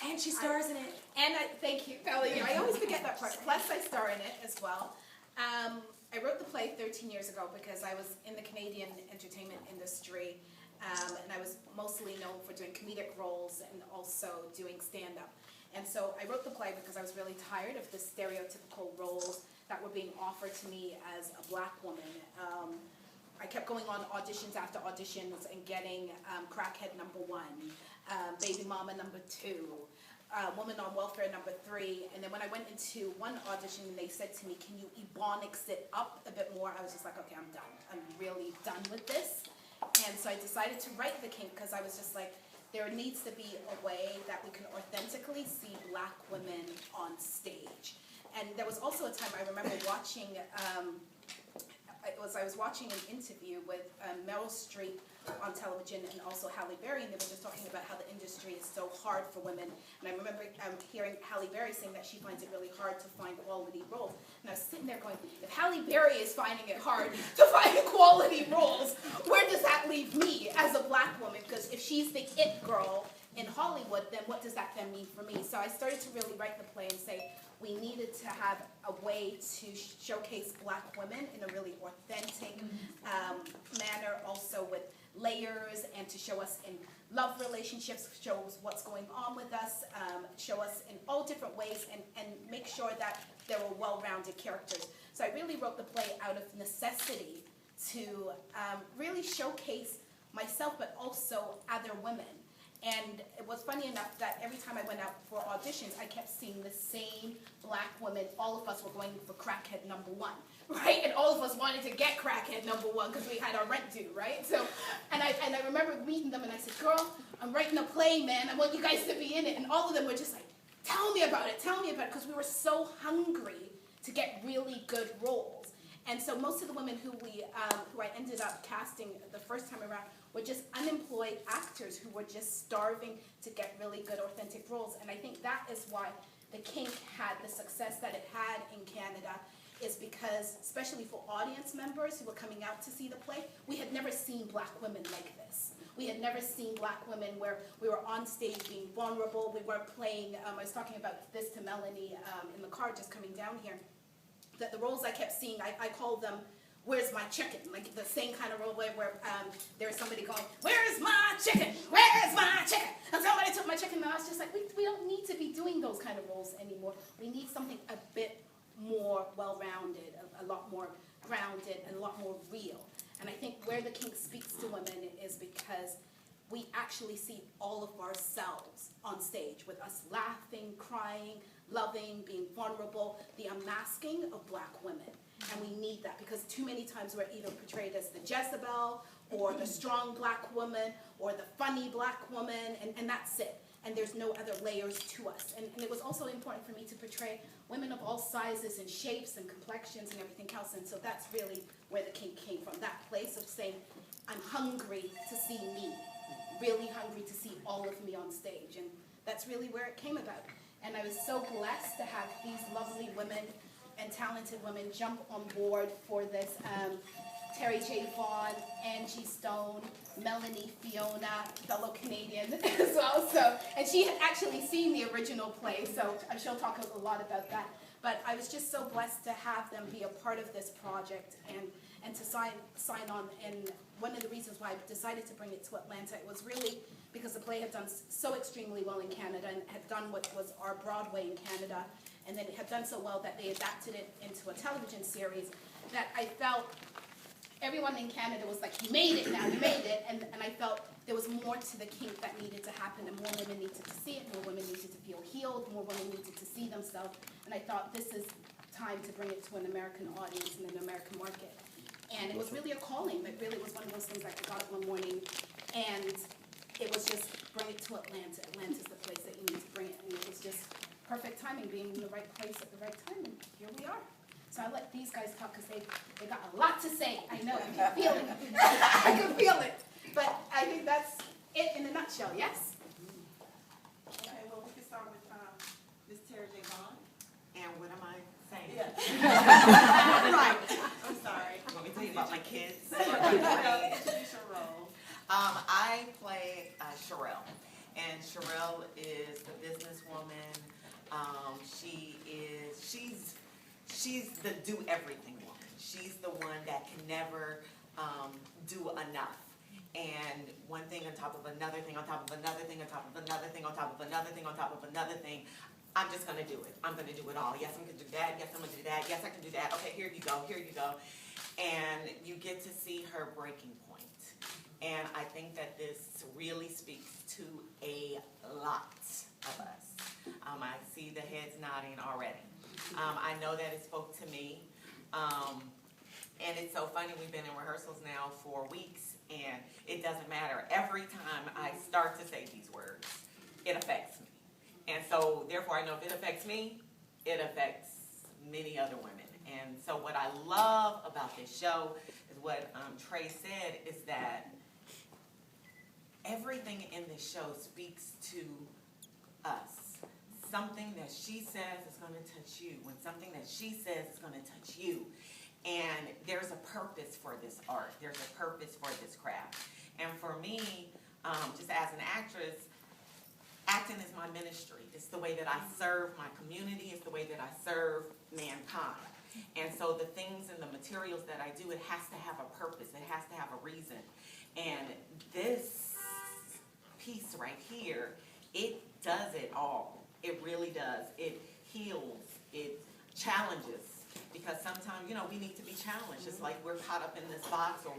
And she stars in it. And thank you, Ellie. I always forget that part. Plus, I star in it as well. I wrote the play 13 years ago because I was in the Canadian entertainment industry, and I was mostly known for doing comedic roles and also doing stand-up. And so I wrote the play because I was really tired of the stereotypical roles that were being offered to me as a black woman. I kept going on auditions after auditions and getting crackhead #1, baby mama #2, woman on welfare #3. And then when I went into one audition and they said to me, can you ebonics it up a bit more? I was just like, okay, I'm done. I'm really done with this. And so I decided to write the Kink because I was just like, there needs to be a way that we can authentically see black women on stage. And there was also a time I remember watching, I was watching an interview with Meryl Streep on television and also Halle Berry, and they were just talking about how the industry is so hard for women. And I remember hearing Halle Berry saying that she finds it really hard to find quality roles. And I was sitting there going, if Halle Berry is finding it hard to find quality roles, where does that leave me as a black woman? Because if she's the it girl in Hollywood, then what does that then mean for me? So I started to really write the play and say, we needed to have a way to showcase black women in a really authentic manner, also with layers, and to show us in love relationships, show us what's going on with us, show us in all different ways, and make sure that there were well-rounded characters. So I really wrote the play out of necessity to really showcase myself, but also other women. And it was funny enough that every time I went out for auditions, I kept seeing the same black women. All of us were going for crackhead #1, right? And all of us wanted to get crackhead #1 because we had our rent due, right? So, and I remember meeting them and I said, girl, I'm writing a play, man. I want you guys to be in it. And all of them were just like, tell me about it, because we were so hungry to get really good roles. And so most of the women who I ended up casting the first time around were just unemployed actors who were just starving to get really good, authentic roles. And I think that is why the Kink had the success that it had in Canada, is because, especially for audience members who were coming out to see the play, we had never seen black women like this. We had never seen black women where we were on stage being vulnerable. We weren't playing, I was talking about this to Melanie in the car just coming down here, that the roles I kept seeing, I called them, where's my chicken? Like the same kind of role where there's somebody going, where's my chicken? Where's my chicken? And somebody took my chicken, and I was just like, we don't need to be doing those kind of roles anymore. We need something a bit more well-rounded, a lot more grounded, and a lot more real. And I think where the Kink speaks to women is because we actually see all of ourselves on stage, with us laughing, crying, loving, being vulnerable, the unmasking of black women. And we need that because too many times we're either portrayed as the Jezebel or the strong black woman or the funny black woman, and that's it. And there's no other layers to us. And it was also important for me to portray women of all sizes and shapes and complexions and everything else. And so that's really where the Kink came from, that place of saying, I'm hungry to see me, really hungry to see all of me on stage. And that's really where it came about. And I was so blessed to have these lovely women and talented women jump on board for this. Terry J. Vaughn, Angie Stone, Melanie Fiona, fellow Canadian as well. So, and she had actually seen the original play, so she'll talk a lot about that. But I was just so blessed to have them be a part of this project and to sign on. And one of the reasons why I decided to bring it to Atlanta, it was really because the play had done so extremely well in Canada and had done what was our Broadway in Canada, and then it had done so well that they adapted it into a television series, that I felt everyone in Canada was like, you made it now, you made it, and I felt there was more to the Kink that needed to happen, and more women needed to see it, more women needed to feel healed, more women needed to see themselves, and I thought this is time to bring it to an American audience and an American market. And it was really a calling. It really was one of those things like I got up one morning, and it was just bring it to Atlanta. Atlanta's the place that you need to bring it, and it was just perfect timing, being in the right place at the right time, and here we are. So I let these guys talk because they got a lot to say. I know, I can feel it. I can feel it. But I think that's it in a nutshell, yes? Okay, well, we can start with Ms. Terry J. Vaughn. And what am I saying? Yeah. Right. I'm sorry. You want me to tell you about my kids? Introduce your role. I play Sherelle. And Sherelle is the businesswoman she's the do everything woman. She's the one that can never do enough. And one thing on top of another thing, on top of another thing, on top of another thing, on top of another thing, on top of another thing. I'm just gonna do it. I'm gonna do it all. Yes, I'm gonna do that. Yes, I'm gonna do that. Yes, I can do that. Okay, here you go. Here you go. And you get to see her breaking point. And I think that this really speaks to a lot of us. I see the heads nodding already. I know that it spoke to me. And it's so funny, we've been in rehearsals now for weeks, and it doesn't matter. Every time I start to say these words, it affects me. And so, therefore, I know if it affects me, it affects many other women. And so what I love about this show is what Trey said, is that everything in this show speaks to us. Something that she says is going to touch you. When something that she says is going to touch you. And there's a purpose for this art. There's a purpose for this craft. And for me, just as an actress, acting is my ministry. It's the way that I serve my community. It's the way that I serve mankind. And so the things and the materials that I do, it has to have a purpose. It has to have a reason. And this piece right here, it does it all. It really does. It heals. It challenges. Because sometimes, we need to be challenged. It's like we're caught up in this box, or